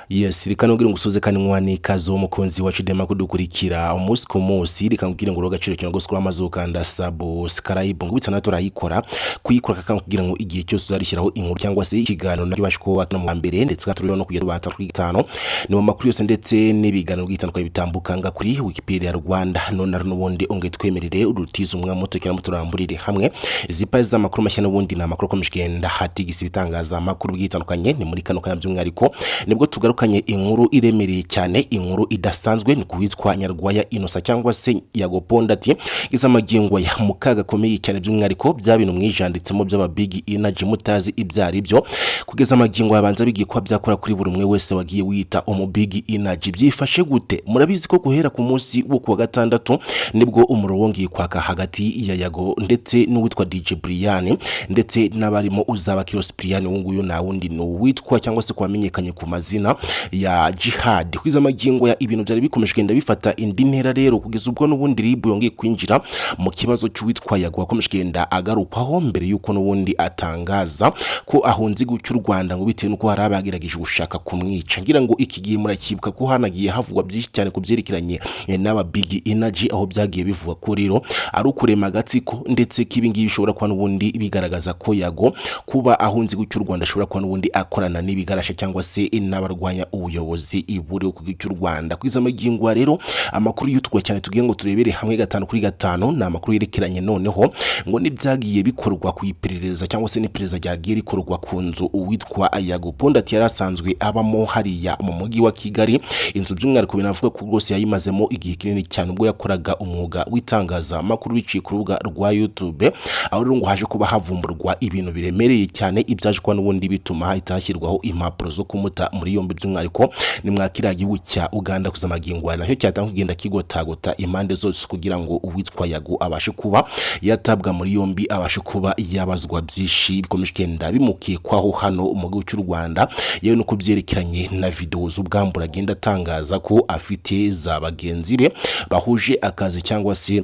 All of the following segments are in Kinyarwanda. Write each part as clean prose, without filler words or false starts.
Yes, reka nongere ngusoze kandi nkwani kazo umukunzi wacu dema kudukurikira umunsi ku munsi reka ngubwire ngo rogaciro cyo gusukura amazuka nda subscribe ngo bitana turayikora kuyikora kugira ngo igihe cyose uzarishyiraho inkuru cyangwa se ikiganiro nacyo bashiko no mu mbere ndetse katuriyo no kugera bata kuri 5 ni mu makuru yose ndetse n'ibiganiro bitandukanye bitambukanga kuri Wikipedia Rwanda none n'ubundi onge twemerere urutiza umwa muto cyane muturamburire hamwe zipazi z'amakuru mashya n'ubundi na makuru komishigenda hatigisi bitangaza amakuru bitandukanye ni muri kano kanya by'umwariko nibwo tugarukanye inkuru iremereye cyane inkuru idasanzwe ni kuwitwa Nyarwaya Innocent cyangwa se Yago Pondati izamagingo ya mukaga komeye cyane by'umwariko bya bintu mwijanditsemo by'aba big energy mutazi ibyari byo kugeza amagingo yabanza bigikwa byakora kuri buri umwe wese wagiye wita big energy byifashe gute murabizi ko guhera ku munsi wo kuwa gatandatu nibwo umuro wongiye kwaka hagati ya Yago ndetse n'uwitwa DJ Brian ndetse n'abarimo uzaba Kiros Brian wunguyo na wundi no witwa cyangwa se kwamenyekanye ku mazina ya Jihad kwiza amagingo ya ibintu byari bikomeje kugenda bifata indi ntera rero kugeza ubwo n'ubundi ribu yongeye kwinjira mu kibazo cy'uwitwa Yago wakomeje kugenda agarukwaho mbere yuko n'ubundi atangaza ko ahunze gucy'u Rwanda ngo bitewe nuko hari abagerageje gushaka kumwica ngira ngo iki gihe murakibuka ko hanagiye havugwa byinshi cyane ku byerekeranye n'aba big energy aho byagiye bivuga ko rero ari ukurema agatsiko ndetse kibingi bishobora kwa n'ubundi bigaragaza ko Yago kuba ahunze gucy'u Rwanda ashobora kwa n'ubundi akorana n'ibigarasha cyangwa se n'abarwanya ubuyobozi iburi ku cy'u Rwanda kwiza amagingo rero amakuru y'utwa cyane tugiye ngo turebere hamwe 5 kuri 5 na amakuru yerekeranye noneho ngo nibyagiye bikorwa ku iperereza cyangwa se n'iperereza ryagiye rikorwa ku nzu uwitwa Yago Pondati yarasanzwe abamo hariya mu mujyi wa Kigali inzu by'umwariko binavuga ko rwose yayimazemo igihe kinini cyane ubwo yakoraga umwuga w'itangaza makuru biciye ku rubuga rwa YouTube aho rero ngo haje kuba havumburwa ibintu biremereye cyane ibyaje kwa n'ubundi bituma hahita hashyirwaho impapuro zo kumuta muri yombi by'umwariko ni mwakira gihugu cya Uganda kuzamagingo naho cyatanga kugenda kigotagota impande zose kugira ngo uwitwa Yago abashe kuba yatabwa muri yombi abashe kuba yabazwa byishi bikomeje kugenda bimukekwaho hano mu gihugu cy'u Rwanda yewe no kubyerekeranye na video z'ubwambura agenda atangaza ko afite za bagenzi be bahuje akazi cyangwa se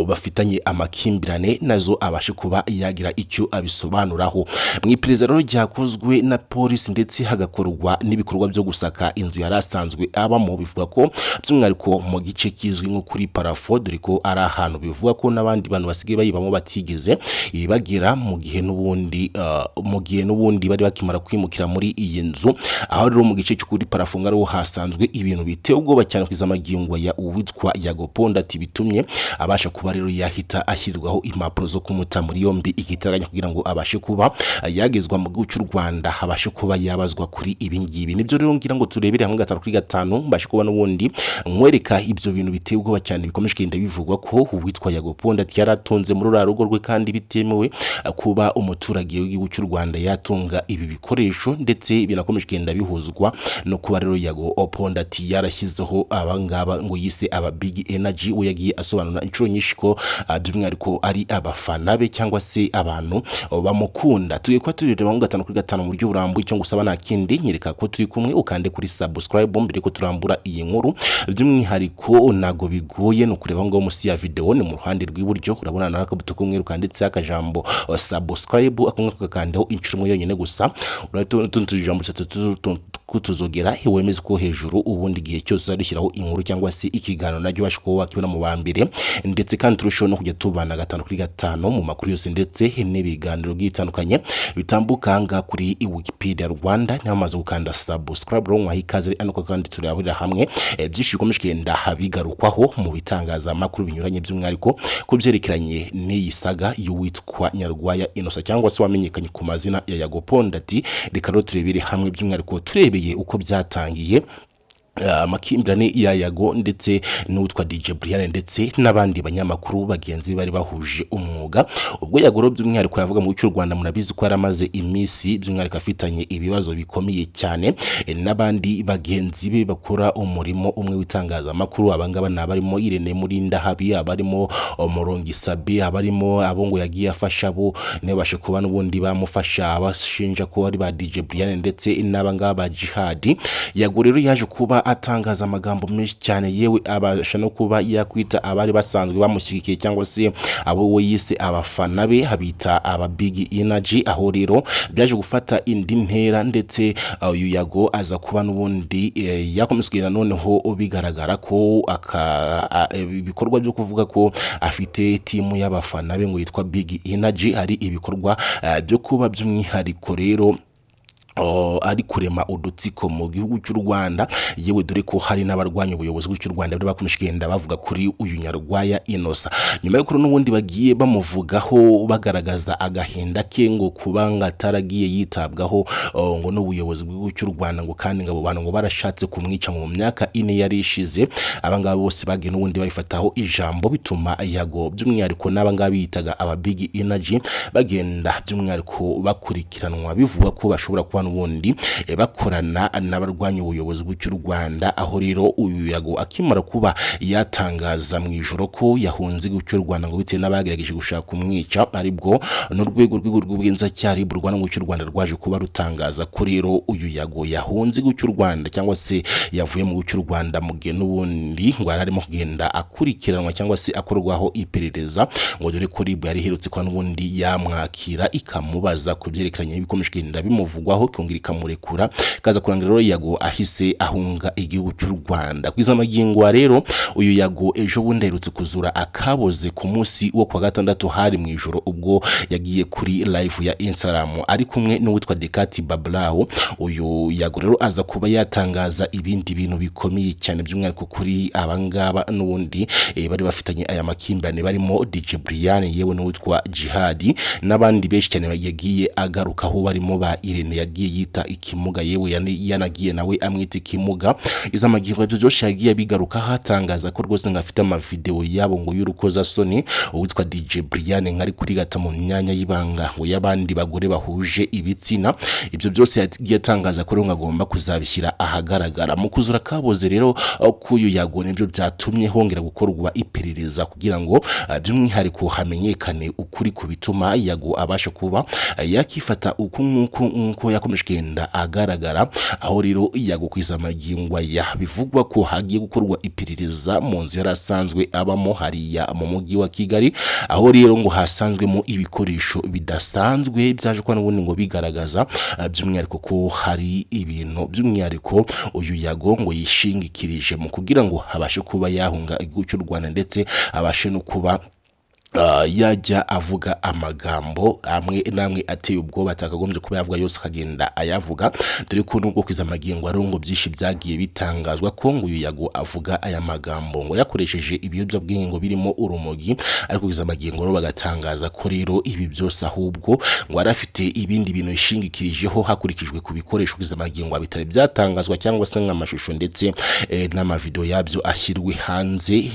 bafitanye amakimbirane nazo abashe kuba yagira icyo abisobanuraho mwipereza rero ryakozwe na polisi ndetse hagakorwa n'ibikorwa byo gusaka inzu yarasanzwe abamo bivuga ko by'umwariko mu gice kizwi nko kuri parafo dore ko ari ahantu bivuga ko n'abandi bantu basigaye bayibamo batigeze bagera mu gihe n'ubundi bari bakimara kwimukira muri iyi nzu aho rero mu gice cyo kuri parafo ngaro hasanzwe ibintu biteye ubwoba cyane kwiza amagingo ya uwitwa Yago Pondati bitumye abasha kuba rero yahita ashyirwaho impapuro zo kumuta muri yombi igitaranya kugira ngo abashe kuba yagezwa mu gihugu cy'u Rwanda abashe kuba yabazwa kuri ibingibi nibyo rero ngira ngo turebere hamwe 5 kuri 5 mbashe kuba n'ubundi nkwereka ibyo bintu biteye ubwoba cyane bikomeje kugenda bivugwa ko uwitwa Yago Pondati yaratunze muri rugo rwe kandi bitemewe kuba umuturage w'igihugu cy'u Rwanda yatunga ibi bikoresho ndetse binakomeje kugenda bihuzwa no kuba rero Yago Pondati yarashyizeho abangaba ngo yise aba big energy we yagiye asobanura inshuro nyinshi ko by'umwariko ari abafana be cyangwa se abantu bamukunda tugiye kwa turireba mu 5 kuri 5 mu buryo burambuye cyo gusaba nakindi nyereka ko turi kumwe ukande kuri subscribe mbere ko turambura iyi nkuru by'umwihariko nago bigoye no kureba ngo musi ya video ni mu ruhande rw'iburyo urabona nakabuto kumwe rukanditse akajambo subscribe akumwe kakandeho inshuro yonyine gusa uratuntu kutuzogera wemeze ko hejuru ubundi gihe cyose arishyiraho inkuru cyangwa se ikiganiro najyo bashiko wakibona mu bambere ndetse kandi turushaho no kujya tubana 5 kuri 5 mu makuru yose ndetse n'ibiganiro bitandukanye bitambukanga kuri Wikipedia Rwanda n'amaze gukanda subscribe ro mwahikaze anako kandi turabira hamwe byinshi bikomeje kugenda habigarukwaho mu bitangaza makuru binyuranye by'umwariko ko byerekeranye n'iyi saga y'uwitwa Nyarwaya Innocent cyangwa se wamenyekanye ku mazina ya Yago Pondati reka rero turebere hamwe by'umwariko turebeye uko byatangiye amakimbirane ya Yago ndetse n'utwa DJ Brian ndetse n'abandi banyamakuru bagenzi bari bahuje umwuga ubwo Yago by'umwihariko yavuga mu cy'u Rwanda murabizi ko yaramaze imisi by'umwihariko afitanye ibibazo bikomeye cyane n'abandi bagenzi be bakora umurimo umwe witangaza makuru abangaba nabarimo Irene Murinda habi abarimo Morongi Sabe abarimo abo ngo yagiye afasha bo ne bashe kuba n'ubundi bamufasha abashinja ko ari ba DJ Brian ndetse n'abangaba ba Jihad Yago rero yaje kuba kuba atangaza amagambo menshi cyane, yewe abasha no kuba yakwita abari basanzwe bamushyigikiye cyangwa se abo we yise abafana be habita aba big energy. Aho rero byaje gufata indi ntera, ndetse uyu Yago aza kuba n'ubundi yakomeje noneho bigaragara ko ibikorwa byo kuvuga ko afite timu y'abafana be ngo yitwa big energy hari ibikorwa byo kuba by'umwihariko rero ari kurema udutsiko mu gihugu cy'u Rwanda, yewe dore ko hari n'abarwanya ubuyobozi bw'u Rwanda bari bakomeshigenda bavuga kuri uyu Nyarwaya Innocent. Nyuma y'uko n'ubundi bagiye bamuvugaho bagaragaza agahinda ke ngo kubanga ataragiye yitabwaho ngo n'ubuyobozi bw'u Rwanda, ngo kandi ngabo bantu ngo barashatse kumwica mu myaka 4 yari ishize. Abangaba bose bagiye n'ubundi bayifataho ijambo, bituma Yago by'umwihariko n'abangaba bitaga aba big energy bagenda by'umwihariko bakurikiranwa, bivuga ko bashobora kuba n'ubundi bakorana n'abarwanya ubuyobozi bw'u Rwanda. Aho rero uyu Yago akimara kuba yatangaza mu ijoro ko yahunze cy'u Rwanda ngo bitewe n'abagerageje gushaka kumwica, aribwo n'urwego rw'ubugenzacyaha burwana cy'u Rwanda rwaje kuba rutangaza ko rero uyu Yago yahunze cy'u Rwanda cyangwa se yavuye mu cy'u Rwanda mu gihe n'ubundi ngo arimo kugenda akurikiranwa cyangwa se akorwaho iperereza, ngo dore ko ribu yari herutse kwa n'ubundi yamwakira ikamubaza kubyerekeranye n'ibikomeje kugenda bimuvugwaho kongera ikamurekura, kaza kurangira rero Yago ahise ahunga igihugu cy'u Rwanda. Kwiza magingwa rero uyu Yago ejo bundi herutse kuzura akaboze ku munsi wo kwa gatandatu hari mu ijoro, ubwo yagiye kuri live ya Instagram ari kumwe n'uwitwa Dekati Babrao. Uyu Yago rero aza kuba yatangaza ibindi bintu bikomeye cyane by'umwihariko kuri abangaba n'ubundi bari bafitanye aya makimbirane, barimo DJ Brian yewe n'uwitwa Jihadi n'abandi benshi cyane yagiye agarukaho, barimo ba Irene yagiye yita ikimuga, yewe yanagiye nawe amwita ikimuga. Iza magirwa byose yagiye bigaruka hatangaza ko rwose ngafite ama video yabo ngo y'urukoza soni, uwitwa DJ Brian nkari kuri gata mu myanya y'ibanga ngo y'abandi bagore bahuje ibitsina. Ibyo byose yagiye atangaza ko rero agomba kuzabishyira ahagaragara. Mu kuzura kaboze rero kuyu Yago nibyo byatumye hongera gukorwa iperereza kugira ngo by'umwihariko hamenyekane ukuri ku bituma Yago abasha kuba yakifata uko yakomeje kugenda agaragara. Aho rero Yago kwiza magingwa ya bivugwa ko hagiye gukorwa iperereza mu nzu yarasanzwe abamo hariya mu mujyi wa Kigali, aho rero ngo hasanzwemo ibikoresho bidasanzwe byaje kwa n'ubundi ngo bigaragaza by'umwihariko ko hari ibintu by'umwihariko uyu Yago ngo yishingikirije mu kugira ngo habashe kuba yahunga igihugu cy'u Rwanda, ndetse abashe no kuba yajya avuga amagambo amwe namwe ateye ubwoba atakagombye kuba yavuga yose akagenda ayavuga. Dore ko nubwo kwiza magingo ari ngo byinshi byagiye bitangazwa ko ngo uyu Yago avuga aya magambo ngo yakoresheje ibiyobyabwenge ngo birimo urumogi, ariko kwiza magingo rero bagatangaza ko rero ibi byose ahubwo ngo arafite ibindi bintu ishingikirijeho hakurikijwe ku bikoresho kwiza magingo bitari byatangazwa cyangwa se nk'amashusho ndetse n'amavideo yabyo ashyirwe hanze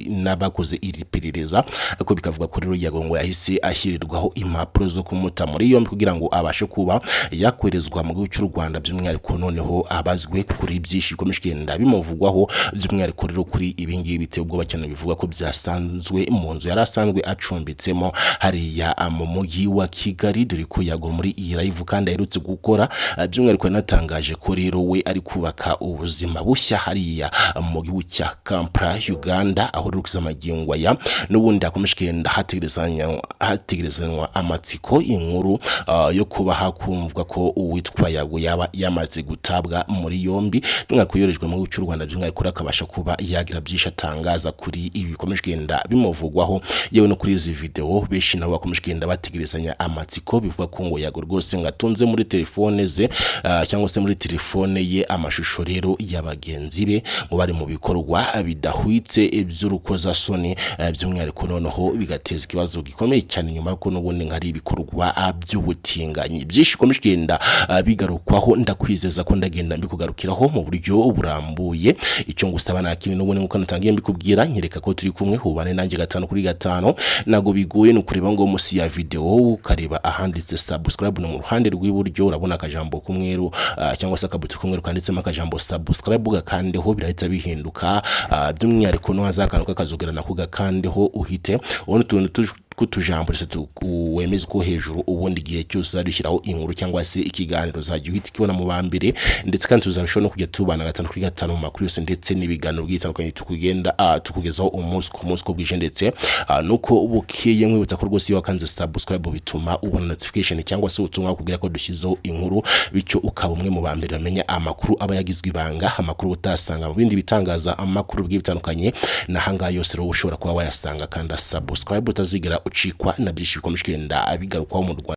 n'abakoze iri perereza. Ariko bikavuga ko rero Yago ngo yahise ashyirirwaho impapuro zo kumuta muri yombi kugira ngo abashe kuba yakwerezwa mu gihugu cy'u Rwanda, by'umwihariko noneho abazwe kuri byinshi bikomeje kugenda bimuvugwaho, by'umwihariko rero kuri ibingibi biteye ubwoba cyane bivuga ko byasanzwe mu nzu yarasanzwe acumbitsemo hariya mu mujyi wa Kigali. Dore ko Yago muri iyi live kandi aherutse gukora by'umwihariko yanatangaje ko rero we ari kubaka ubuzima bushya hariya mu gihugu cya Kampala Uganda, aho rero kizamagingwa ya n'ubundi akomeshkenda hategerezanwa amatsiko inkuru yo kuba hakumvwa ko uwitwa Yago yaba yamaze gutabwa muri yombi, by'umwihariko mu cy'u Rwanda, by'umwihariko akabasha kuba yagira byinshi atangaza kuri ibi bikomeshkenda bimuvugwaho, yewe no kuri izi video benshi nabo bakomeshkenda bategerezanya amatsiko, bivuga ko ngo Yago rwose ngatunze muri telefone ze cyangwa se muri telefone ye amashusho rero y'abagenzi be ngo bari mu bikorwa bidahwitse by'urukoza soni, by'umwihariko noneho bigateza ikibazo gikomeye cyane nyuma yuko n'ubundi ngari ibikorwa by'ubutinganyi byinshi komeje kugenda bigarukwaho. Ndakwizeza ko ndagenda mbikugarukiraho mu buryo burambuye. Icyo ngusaba nakini n'ubundi nkuko natangiye mbikubwira, nyereka ko turi kumwe hubane nanjye 5 kuri 5, nago bigoye no kureba ngo musi ya video ukareba ahanditse subscribe no mu ruhande rw'iburyo urabona akajambo kumweru cyangwa se akabuto kumweru kanditsemo akajambo subscribe gakandeho birahita bihinduka, by'umwihariko no hazakanuka kazogera nako gakandeho uhite ubona utuntu kutujambo wemeze ko hejuru ubundi gihe cyose uzadushyiraho inkuru cyangwa se ikiganiro uzajya uhita kibona mu bambere, ndetse kandi tuzarushaho no kujya tubana 5 kuri 5 mu makuru yose ndetse n'ibiganiro byitandukanye tukugezaho umunsi ku munsi ko bwije, ndetse nuko ubukeye nkwibutsa ko rwose iyo wakanze subscribe bituma ubona notification cyangwa se ubutumwa kugira ko dushyizeho inkuru, bityo ukaba umwe mu bambere bamenya amakuru aba yagizwe ibanga, amakuru utasanga mu bindi bitangaza amakuru bitandukanye na hanga yose rero ushobora kuba wayasanga, kandi subscribe utazigera ucikwa na byinshi bikomeje kugenda bigarukwaho mu Rwanda.